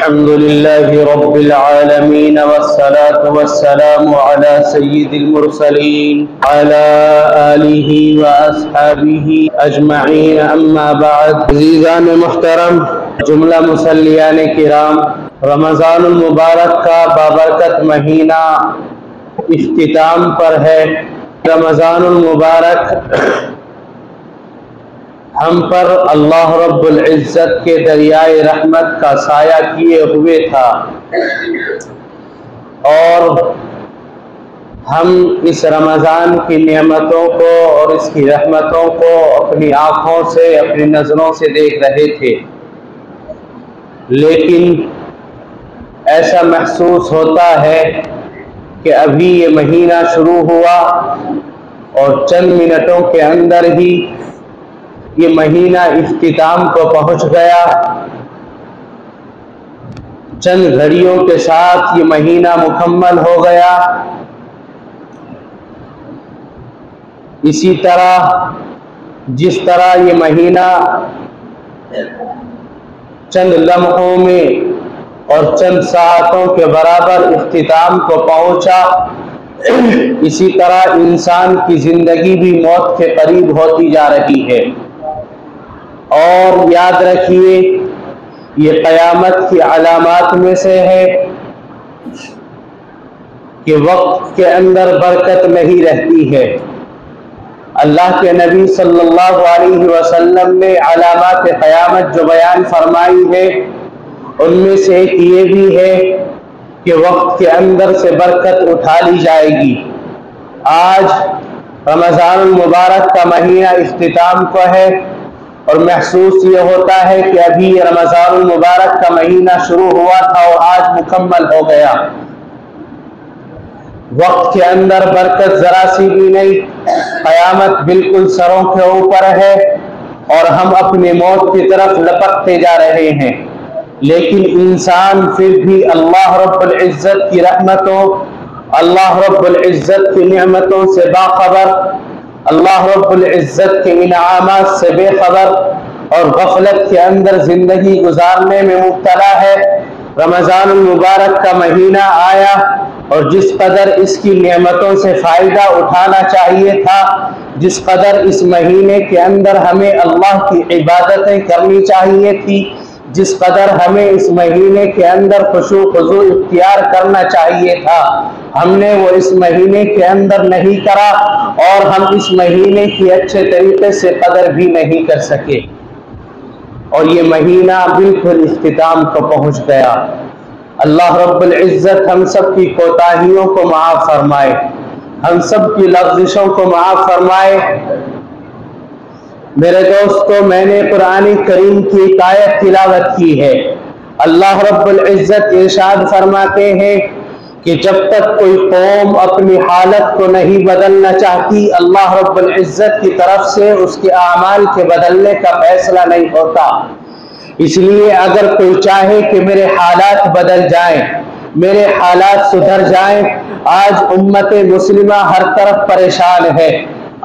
الحمد لله رب العالمين والصلاة والسلام على سيد المرسلين على آله وأصحابه أجمعين أما بعد. عزیزان محترم، جملہ مسلیان کرام، رمضان المبارک کا بابرکت مہینہ اختتام پر ہے. رمضان المبارک ہم پر اللہ رب العزت کے دریائے رحمت کا سایہ کیے ہوئے تھا اور ہم اس رمضان کی نعمتوں کو اور اس کی رحمتوں کو اپنی آنکھوں سے، اپنی نظروں سے دیکھ رہے تھے، لیکن ایسا محسوس ہوتا ہے کہ ابھی یہ مہینہ شروع ہوا اور چند منٹوں کے اندر ہی یہ مہینہ اختتام کو پہنچ گیا. چند گھڑیوں کے ساتھ یہ مہینہ مکمل ہو گیا. اسی طرح جس طرح یہ مہینہ چند لمحوں میں اور چند ساعتوں کے برابر اختتام کو پہنچا، اسی طرح انسان کی زندگی بھی موت کے قریب ہوتی جا رہی ہے. اور یاد رکھیے، یہ قیامت کی علامات میں سے ہے کہ وقت کے اندر برکت نہیں رہتی ہے. اللہ کے نبی صلی اللہ علیہ وسلم نے علامات قیامت جو بیان فرمائی ہے، ان میں سے ایک یہ بھی ہے کہ وقت کے اندر سے برکت اٹھا لی جائے گی. آج رمضان المبارک کا مہینہ اختتام کو ہے اور محسوس یہ ہوتا ہے کہ ابھی رمضان المبارک کا مہینہ شروع ہوا تھا اور آج مکمل ہو گیا. وقت کے اندر برکت ذرا سی بھی نہیں. قیامت بالکل سروں کے اوپر ہے اور ہم اپنی موت کی طرف لپکتے جا رہے ہیں، لیکن انسان پھر بھی اللہ رب العزت کی رحمتوں، اللہ رب العزت کی نعمتوں سے باخبر، اللہ رب العزت کے انعامات سے بے خبر اور غفلت کے اندر زندگی گزارنے میں مبتلا ہے. رمضان المبارک کا مہینہ آیا اور جس قدر اس کی نعمتوں سے فائدہ اٹھانا چاہیے تھا، جس قدر اس مہینے کے اندر ہمیں اللہ کی عبادتیں کرنی چاہیے تھی، جس قدر ہمیں اس مہینے کے اندر خشوع خضوع اختیار کرنا چاہیے تھا، ہم نے وہ اس مہینے کے اندر نہیں کرا اور ہم اس مہینے کی اچھے طریقے سے قدر بھی نہیں کر سکے اور یہ مہینہ بالکل اختتام کو پہنچ گیا. اللہ رب العزت ہم سب کی کوتاہیوں کو معاف فرمائے، ہم سب کی لغزشوں کو معاف فرمائے. میرے دوستو، میں نے قرآن کریم کی ایک آیت تلاوت کی ہے. اللہ رب العزت ارشاد فرماتے ہیں کہ جب تک کوئی قوم اپنی حالت کو نہیں بدلنا چاہتی، اللہ رب العزت کی طرف سے اس کے اعمال کے بدلنے کا فیصلہ نہیں ہوتا. اس لیے اگر کوئی چاہے کہ میرے حالات بدل جائیں، میرے حالات سدھر جائیں، آج امت مسلمہ ہر طرف پریشان ہے.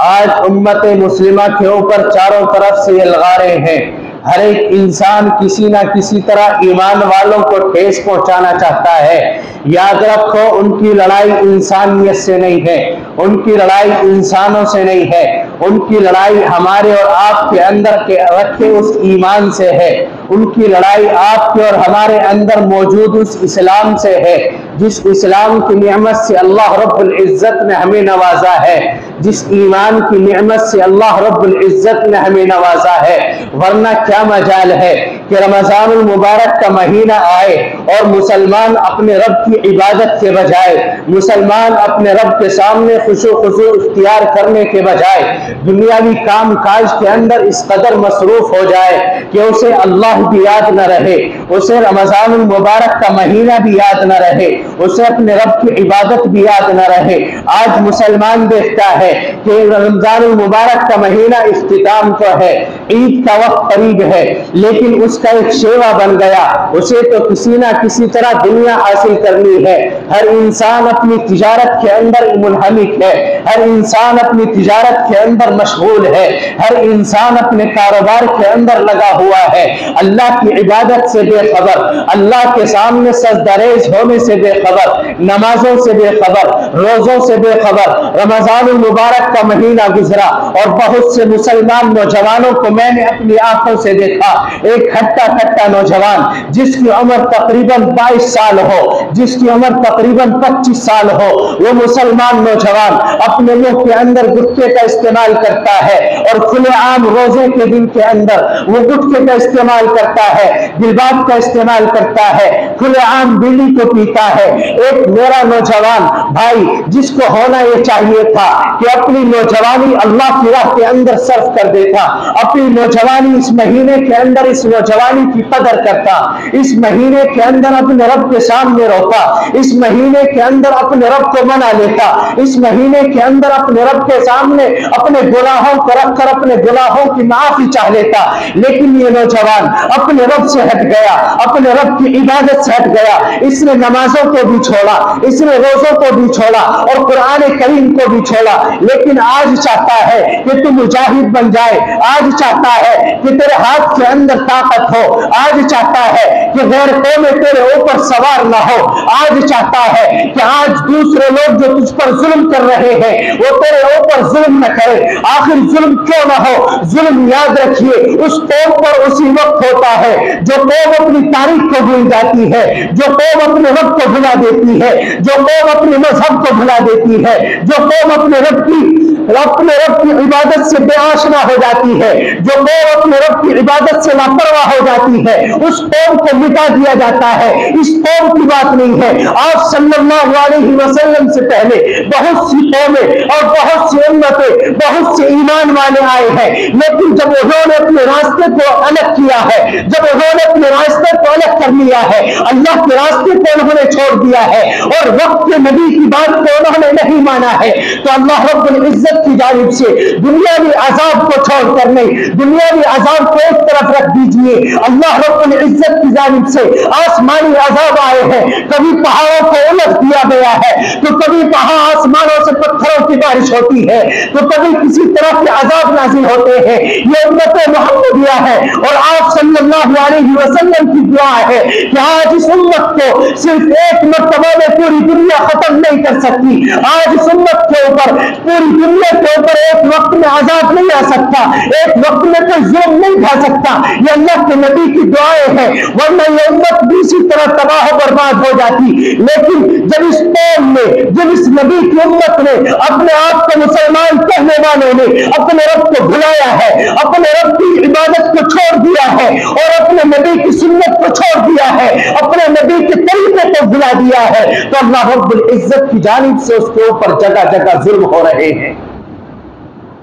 آج امت مسلمہ کے اوپر چاروں طرف سے الغاریں ہیں. ہر ایک انسان کسی نہ کسی طرح ایمان والوں کو ٹھیس پہنچانا چاہتا ہے. یاد رکھو، ان کی لڑائی انسانیت سے نہیں ہے، ان کی لڑائی انسانوں سے نہیں ہے، ان کی لڑائی ہمارے اور آپ کے اندر کے رکھے اس ایمان سے ہے. ان کی لڑائی آپ کے اور ہمارے اندر موجود اس اسلام سے ہے، جس اسلام کی نعمت سے اللہ رب العزت نے ہمیں نوازا ہے، جس ایمان کی نعمت سے اللہ رب العزت نے ہمیں نوازا ہے. ورنہ کیا مجال ہے کہ رمضان المبارک کا مہینہ آئے اور مسلمان اپنے رب کی عبادت کے بجائے، مسلمان اپنے رب کے سامنے خشوع خضوع اختیار کرنے کے بجائے دنیاوی کام کاج کے اندر اس قدر مصروف ہو جائے کہ اسے اللہ بھی یاد نہ رہے، اسے رمضان المبارک کا مہینہ بھی یاد نہ رہے، اسے اپنے رب کی عبادت بھی یاد نہ رہے. آج مسلمان دیکھتا ہے کہ رمضان المبارک کا مہینہ اختتام کو ہے، عید کا وقت قریب ہے، لیکن اس کا ایک شیوا بن گیا، اسے تو کسی نہ کسی طرح دنیا حاصل کرنی ہے. ہر انسان اپنی تجارت کے اندر منہمک ہے، ہر انسان اپنی تجارت کے اندر مشغول ہے، ہر انسان اپنے کاروبار کے اندر لگا ہوا ہے. अल्लाह की इबादत से बेखबर, अल्लाह के सामने सजदरेज होने से बेखबर, नमाजों से बेखबर, रोजों से बेखबर। रमजान मुबारक का महीना गुजरा और बहुत से मुसलमान नौजवानों को मैंने अपनी आंखों से देखा। एक हट्टा कट्टा नौजवान जिसकी उम्र तकरीबन 22 साल हो, जिसकी उम्र तकरीबन 25 साल हो, वो मुसलमान नौजवान अपने मुंह के अंदर गुटखे का इस्तेमाल करता है और खुलेआम रोजे के दिन के अंदर वो गुटखे का इस्तेमाल करता है, दिलबाग का इस्तेमाल करता है, खुलेआम बीड़ी को पीता है। एक मेरा नौजवान भाई जिसको होना ये चाहिए था कि अपनी नौजवानी अल्लाह की राह के अंदर सर्फ कर देता, अपनी नौजवानी इस महीने के अंदर इस नौजवानी की कदर करता, इस महीने के अंदर अपने रब के सामने रोता, इस महीने के अंदर अपने रब को मना लेता, इस महीने के अंदर अपने रब के सामने अपने गुनाहों को रखकर अपने गुनाहों की माफी चाह लेता। लेकिन ये नौजवान अपने रब से हट गया, अपने रब की इबादत से हट गया। इसने नमाजों को भी छोड़ा, इसने रोजों को भी छोड़ा और कुरान करीम को भी छोड़ा। लेकिन आज चाहता है कि तू मुजाहिद बन जाए, आज चाहता है कि तेरे हाथ के अंदर ताकत हो, आज चाहता है कि गैर कौमें तेरे ऊपर सवार ना हो, आज चाहता है कि आज दूसरे लोग जो तुझ पर जुल्म कर रहे हैं वो तेरे ऊपर जुल्म न करे। आखिर जुल्म क्यों ना हो? जुल्म याद रखिए उस कौम पर उसी वक्त होता है जो कौम अपनी तारीख को भूल जाती है, जो कौम अपने रब को भुला देती है, जो कौम अपने मजहब को भुला देती है, जो कौम अपने रब की इबादत से बेआशना हो जाती है, जो कौम अपने रब की इबादत से लापरवाह हो जाती है, उस कौम को मिटा दिया जाता है। इस कौम की बात नहीं है। आप सल्लल्लाहु अलैहि वसल्लम से पहले बहुत सी कौमें और बहुत सी उम्मतें, बहुत से ईमान वाले आए हैं, लेकिन जब उन्होंने अपने रास्ते को अलग किया है, जब उन्होंने अपने रास्ते को अलग कर लिया है, अल्लाह के रास्ते को उन्होंने छोड़ दिया है और वक्त के नबी की बात को उन्होंने नहीं माना है, तो अल्लाह रब्बुल इज्जत की जानिब से दुनियावी अजाब को छोड़कर नहीं, दुनियावी अजाब को एक तरफ रख दीजिए, अल्लाह रब्बुल इज्जत की जानिब से आसमानी अजाब आए हैं। कभी पहाड़ों को उलट दिया गया है, तो कभी पहाड़ आसमानों से पत्थरों की बारिश होती है, तो कभी किसी तरह के अजाब नाजिल होते हैं। ये उम्मत मुहम्मदिया है और आप सल्लल्लाहु अलैहि वसल्लम की दुआ है कि आज इस उम्मत को सिर्फ एक मर्तबा में पूरी दुनिया खत्म नहीं कर सकती। आज इस उम्मत के ऊपर, पूरी दुनिया के ऊपर एक वक्त में आजाद नहीं आ सकता, एक वक्त में कोई जुल्म नहीं ढा सकता। ये अल्लाह के नबी की दुआएं हैं, वरना ये उम्मत भी इसी तरह तबाह बर्बाद हो जाती। लेकिन जब इस कौम ने, जब इस नबी की उम्मत ने, अपने आप को मुसलमान कहने वालों ने अपने रब को भुलाया है, अपने रब की इबादत को छोड़ दिया है और अपने नबी की सुन्नत को छोड़ दिया है, अपने नबी के तरीके को भुला दिया है, तो अल्लाह रब्बुल इज्जत की जानिब से उसके ऊपर जगह जगह जुल्म हो रहे हैं।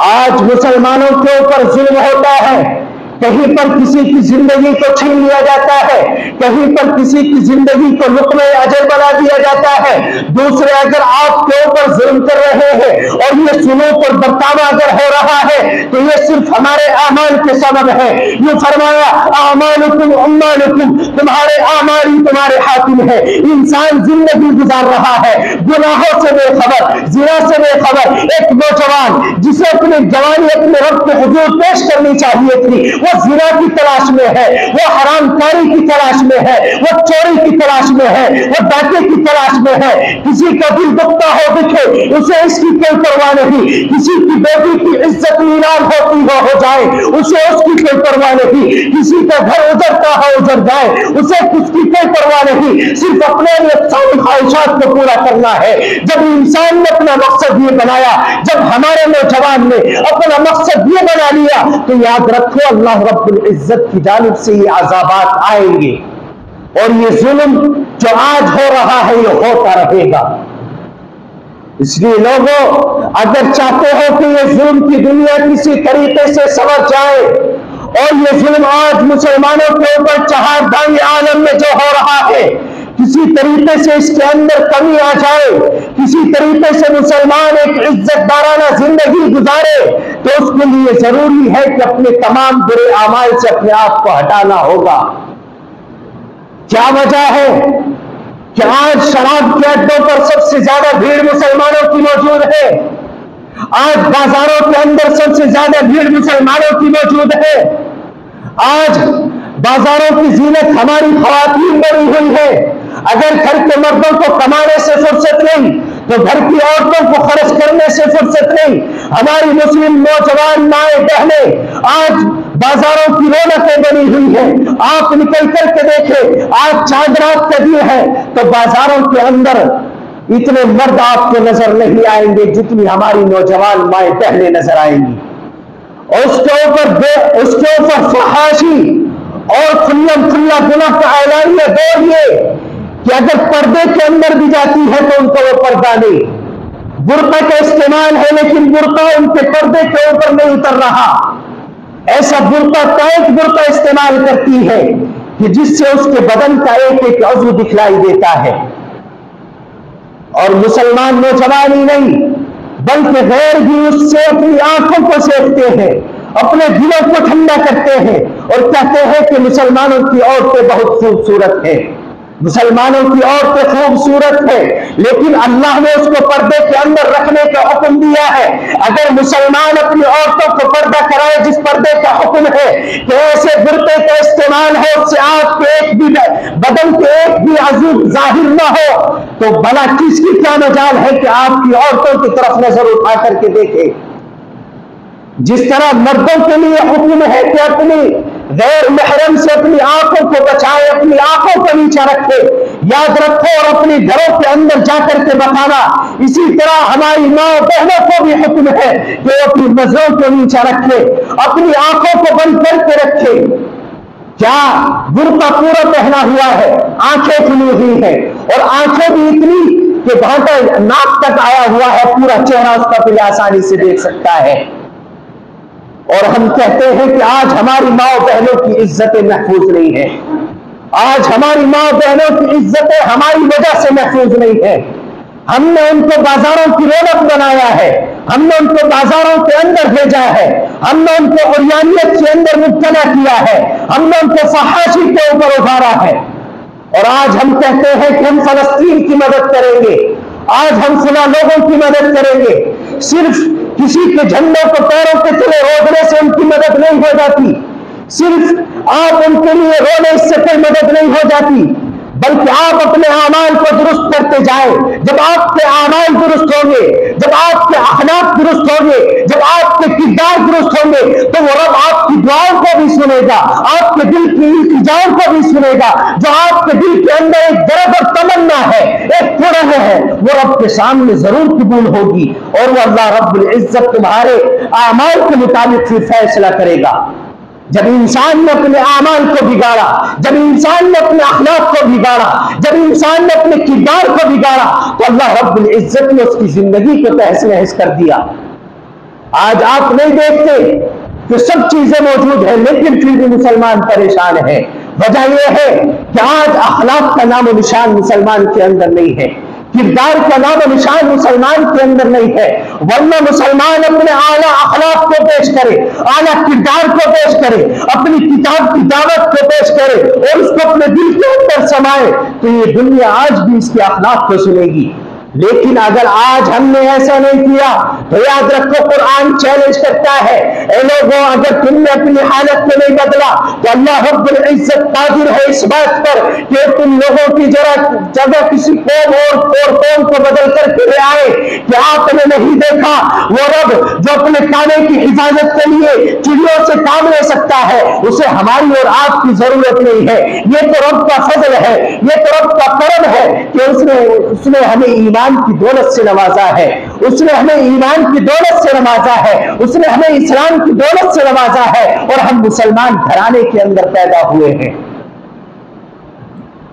आज मुसलमानों के ऊपर जुल्म होता है, कहीं पर किसी की जिंदगी को छीन लिया जाता है, कहीं पर किसी की जिंदगी को लुक्मे अजर बना दिया जाता है। दूसरे अगर आपके ऊपर जुल्म कर रहे हैं और ये सुलूक और बर्तावा अगर हो रहा है तो ये सिर्फ हमारे आमाल के सबब है। ये फरमाया आमालुकुम उम्मालुकुम, तुम्हारे आमाल ही तुम्हारे हाकिम है। इंसान जिंदगी गुजार रहा है गुनाहों से बेखबर, जिना से बेखबर। एक नौजवान जिसे अपनी जवानी अपने रब के हुजूर पेश करनी चाहिए थी, वो जिना की तलाश में है, वो हरामकारी की तलाश में है, वो चोरी की तलाश में है, वो डाके की तलाश में है। किसी का दिल दुखता हो दिखे उसे इसकी कोई परवाह नहीं, किसी की बेटी की इज्जत नीलाम होती हो जाए उसे उसकी कोई परवाह नहीं, किसी का घर उजड़ता हो उजड़ जाए उसे किसकी कोई परवाह नहीं। सिर्फ अपने लिए ख्वाहिशात को पूरा करना है। जब इंसान ने अपना मकसद ये बनाया, जब हमारे नौजवान ने अपना मकसद ये बना लिया, तो याद रखो अल्लाह रब्बुल इज्जत की जानिब से ये अज़ाबात आएंगे और ये जुल्म जो आज हो रहा है ये होता रहेगा। इसलिए लोगों, अगर चाहते हो कि ये जुल्म की दुनिया किसी तरीके से संवर जाए और ये जुल्म आज मुसलमानों के ऊपर चहारदानी आलम में जो हो रहा है किसी तरीके से इसके अंदर कमी आ जाए, किसी तरीके से मुसलमान एक इज्जतदाराना जिंदगी गुजारे, तो उसके लिए जरूरी है कि अपने तमाम बुरे अमाल से अपने आप को हटाना होगा। क्या वजह है कि आज शराब के अड्डों पर सबसे ज्यादा भीड़ मुसलमानों की मौजूद है, आज बाजारों के अंदर सबसे ज्यादा भीड़ मुसलमानों की मौजूद है, आज बाजारों की जीनत हमारी खवातीन बनी हुई है। अगर घर के मर्दों को कमाने से फुर्सत नहीं तो घर की औरतों को खर्च करने से फुर्सत नहीं। हमारी मुस्लिम नौजवान माएं बहनें आज बाजारों की रौनकें बनी हुई है। आप निकल करके देखें, आज चांद रात का दिन है तो बाजारों के अंदर इतने मर्द आपको नजर नहीं आएंगे जितनी हमारी नौजवान माएं बहनें नजर आएंगी। और उसके ऊपर फहाशी और खुल्लम खुल्ला गुनाह का ऐलानिया दौर ये कि अगर पर्दे के अंदर भी जाती है तो उनको वो पर्दा नहीं, बुर्का का इस्तेमाल है लेकिन बुर्का उनके पर्दे के ऊपर नहीं उतर रहा। ऐसा बुर्का टाइट बुर्का इस्तेमाल करती है कि जिससे उसके बदन का एक एक अज़्व दिखलाई देता है। और मुसलमान नौजवान ही नहीं बल्कि गैर भी उससे अपनी आंखों को सेकते हैं, अपने दिलों को ठंडा करते हैं और कहते हैं कि मुसलमानों की औरतें बहुत खूबसूरत हैं, मुसलमानों की औरतें खूबसूरत है। लेकिन अल्लाह ने उसको पर्दे के अंदर रखने का हुक्म दिया है। अगर मुसलमान अपनी औरतों को पर्दा कराए, जिस पर्दे का हुक्म है कि ऐसे बुर्के का इस्तेमाल है उससे आपके एक भी बदन के एक भी अज़ू जाहिर न हो, तो भला किसकी क्या मजाल है कि आपकी औरतों की तरफ नजर उठा करके देखे। जिस तरह मर्दों के लिए हुक्म है कि अपनी गैर महरम से अपनी आंखों को बचाए, अपनी आंखों को नीचा रखे, याद रखो, और अपने घरों के अंदर जाकर के बताना, इसी तरह हमारी माँ बहनों को भी हुक्म है कि वो अपनी नजरों को नीचा रखे, अपनी आंखों को बंद करके रखे। क्या बुर्का पूरा पहना हुआ है, आंखें खुली हुई है और आंखें भी इतनी कि भाटा नाक तक आया हुआ है, पूरा चेहरा उसका भी आसानी से देख सकता है। और हम कहते हैं कि आज हमारी माँ बहनों की इज्जतें महफूज नहीं है, आज हमारी माँ बहनों की इज्जतें हमारी वजह से महफूज नहीं है। हमने उनको बाजारों की रौनक बनाया है, हमने उनको बाजारों के अंदर भेजा है, हमने उनको उर्यानियत के अंदर मुब्तला किया है, हमने उनको फहाशी के ऊपर उभारा है। और आज हम कहते हैं कि हम फलस्तीन की मदद करेंगे, आज हम फला लोगों की मदद करेंगे। सिर्फ किसी के झंडों को पैरों के तले रोकने से उनकी मदद नहीं हो जाती, सिर्फ आप उनके लिए रोने से कोई मदद नहीं हो जाती, बल्कि आप अपने आमाल को दुरुस्त करते जाए। जब आपके आमाल दुरुस्त होंगे, जब आपके अखलाक दुरुस्त होंगे, जब आपके किरदार दुरुस्त होंगे, तो वो रब आपकी दुआओं को भी सुनेगा, आपके दिल की इल्तिजाओं को भी सुनेगा। जो आपके दिल के अंदर एक दर्द और तमन्ना है, एक पुरह है, वो रब के सामने जरूर कबूल होगी और वो अल्लाह रब्बुल इज्जत तुम्हारे आमाल के मुताबिक फिर फैसला करेगा। जब इंसान ने अपने आमाल को बिगाड़ा, जब इंसान ने अपने अखलाक को बिगाड़ा, जब इंसान ने अपने किरदार को बिगाड़ा, तो अल्लाह रब्बुल इज्जत ने उसकी जिंदगी को तहस नहस कर दिया। आज आप नहीं देखते कि सब चीजें मौजूद है लेकिन फिर भी मुसलमान परेशान है। वजह यह है कि आज अखलाक का नामो निशान मुसलमान के अंदर नहीं है, किरदार का नामो निशान मुसलमान के अंदर नहीं है। वरना मुसलमान अपने आला अखलाक को पेश करे, आला किरदार को पेश करे, अपनी किताब की दावत को पेश करे और उसको अपने दिल के अंदर समाए, तो ये दुनिया आज भी इसके अखलाक को सुनेगी। लेकिन अगर आज हमने ऐसा नहीं किया तो याद रखो कुरान चैलेंज करता है, ए लोगों, अगर तुमने अपनी हालत को नहीं बदला तो अल्लाह रब्बुल इज्जत कादिर है इस बात पर कि तुम लोगों की जगह किसी कौम और कौम को बदल करके ले आए। कि आपने नहीं देखा वो रब जो अपने काने की हिफाजत के लिए चिड़ियों से काम ले सकता है, उसे हमारी और आपकी जरूरत नहीं है। ये तो रब का फजल है, ये तो रब का करम है कि उसने हमें ईमान की दौलत से नवाजा है, उसने हमें ईमान की दौलत से नवाजा है, उसने हमें इस्लाम की दौलत से नवाजा है और हम मुसलमान घराने के अंदर पैदा हुए हैं।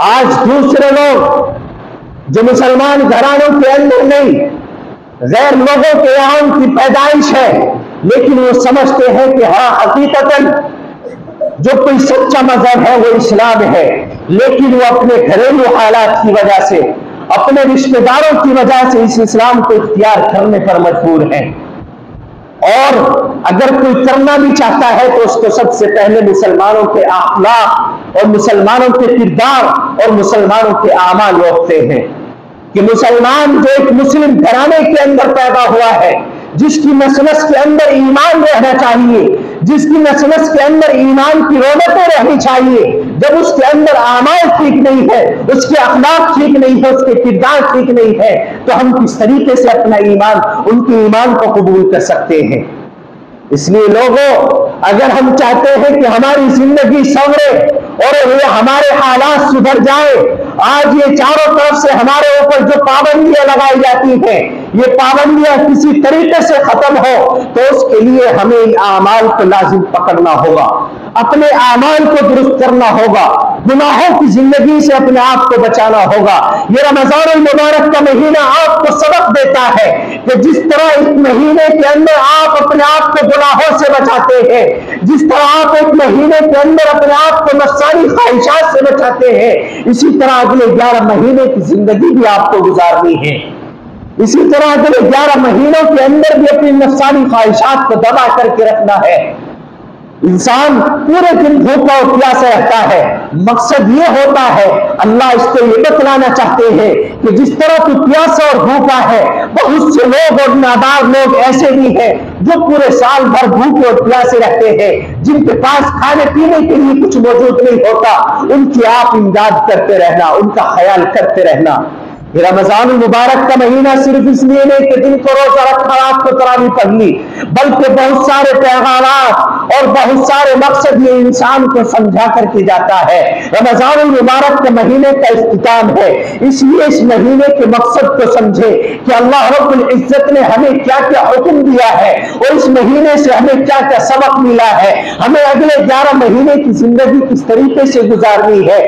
आज दूसरे लोग जो मुसलमान घरानों के अंदर नहीं, गैर लोगों के यहाँ उनकी पैदाइश है, लेकिन वो समझते हैं कि हाँ हकीकतन जो कोई सच्चा मजहब है वो इस्लाम है, लेकिन वो अपने घरेलू हालात की वजह से, अपने रिश्तेदारों की वजह से इस इस्लाम को इख्तियार करने पर मजबूर हैं। और अगर कोई करना भी चाहता है तो उसको सबसे पहले मुसलमानों के अखलाक और मुसलमानों के किरदार और मुसलमानों के आमाल रोकते हैं। कि मुसलमान जो एक मुस्लिम घराने के अंदर पैदा हुआ है, جس کی نس نس کے اندر ایمان رہنا چاہیے، جس کی نس نس کے اندر ایمان کی رونقیں رہنی چاہیے، جب اس کے اندر اعمال ٹھیک نہیں ہے، اس کے اخلاق ٹھیک نہیں ہے، اس کے کردار ٹھیک نہیں ہے، تو ہم کس طریقے سے اپنا ایمان، ان کے ایمان کو قبول کر سکتے ہیں؟ اس لیے لوگوں، اگر ہم چاہتے ہیں کہ ہماری زندگی سنورے اور یہ ہمارے حالات سدھر جائے، آج یہ چاروں طرف سے ہمارے اوپر جو پابندیاں لگائی جاتی ہیں، یہ پابندیاں کسی طریقے سے ختم ہو، تو اس کے لیے ہمیں ان اعمال کو لازم پکڑنا ہوگا، اپنے اعمال کو درست کرنا ہوگا، گناہوں کی زندگی سے اپنے آپ کو بچانا ہوگا۔ یہ رمضان المبارک کا مہینہ آپ کو سبق دیتا ہے کہ جس طرح اس مہینے کے اندر آپ اپنے آپ کو گناہوں سے بچاتے ہیں، جس طرح آپ ایک مہینے کے اندر اپنے آپ کو نفسانی خواہشات سے بچاتے ہیں، اسی طرح اگلے 11 مہینے کی زندگی بھی آپ کو گزارنی ہے۔ اسی طرح اگلے 11 مہینوں کے اندر بھی اپنی نفسانی خواہشات کو دبا کر کے رکھنا ہے۔ انسان پورے دن بھوکا اور پیاسا رہتا ہے، مقصد یہ ہوتا ہے، اللہ اس کو یہ بتلانا چاہتے ہیں کہ جس طرح تو پیاسا اور بھوکا ہے، بہت سے لوگ اور نادار لوگ ایسے بھی ہیں جو پورے سال بھر بھوکے اور پیاسے رہتے ہیں، جن کے پاس کھانے پینے کے لیے کچھ موجود نہیں ہوتا، ان کی آپ امداد کرتے رہنا، ان کا خیال کرتے رہنا۔ یہ رمضان المبارک کا مہینہ صرف اس لیے نہیں کہ دن کو روزہ رکھا، رات کو تراویح پڑھ لی، بلکہ بہت سارے پیغامات اور بہت سارے مقصد یہ انسان کو سمجھا کر کے جاتا ہے۔ رمضان المبارک کے مہینے کا اختتام ہے، اس لیے اس مہینے کے مقصد کو سمجھے کہ اللہ رب العزت نے ہمیں کیا کیا حکم دیا ہے اور اس مہینے سے ہمیں کیا کیا سبق ملا ہے، ہمیں اگلے 11 مہینے کی زندگی کس طریقے سے گزارنی ہے۔